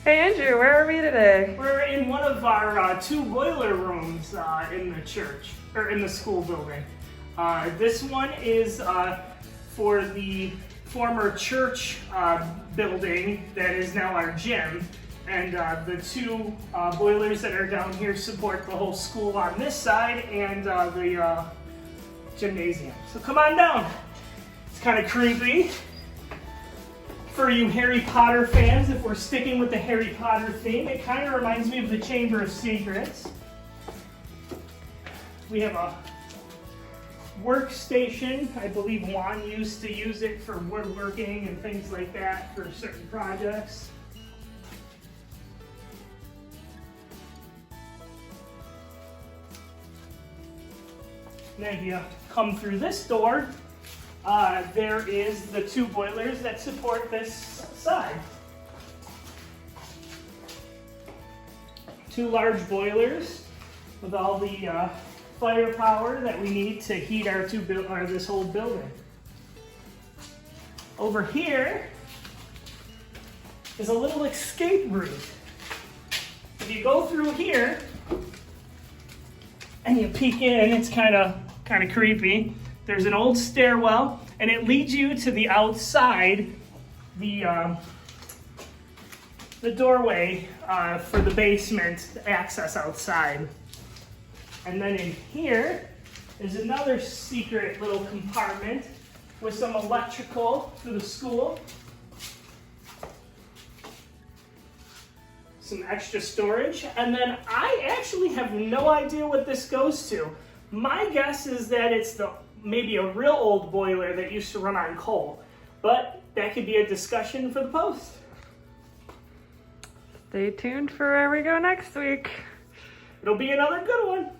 Hey Andrew, where are we today? We're in one of our two boiler rooms in the church, or in the school building. This one is for the former church building that is now our gym. And the two boilers that are down here support the whole school on this side and the gymnasium. So come on down. It's kind of creepy. For you Harry Potter fans, if we're sticking with the Harry Potter theme, it kind of reminds me of the Chamber of Secrets. We have a workstation. I believe Juan used to use it for woodworking and things like that for certain projects. And then if you come through this door, there is the two boilers that support this side. Two large boilers with all the firepower that we need to heat our this whole building. Over here is a little escape route. If you go through here and you peek in, it's kind of creepy. There's an old stairwell, and it leads you to the outside, the doorway for the basement access outside. And then in here is another secret little compartment with some electrical for the school. Some extra storage. And then I actually have no idea what this goes to. My guess is that it's maybe a real old boiler that used to run on coal, but that could be a discussion for the post. Stay tuned for where we go next week. It'll be another good one.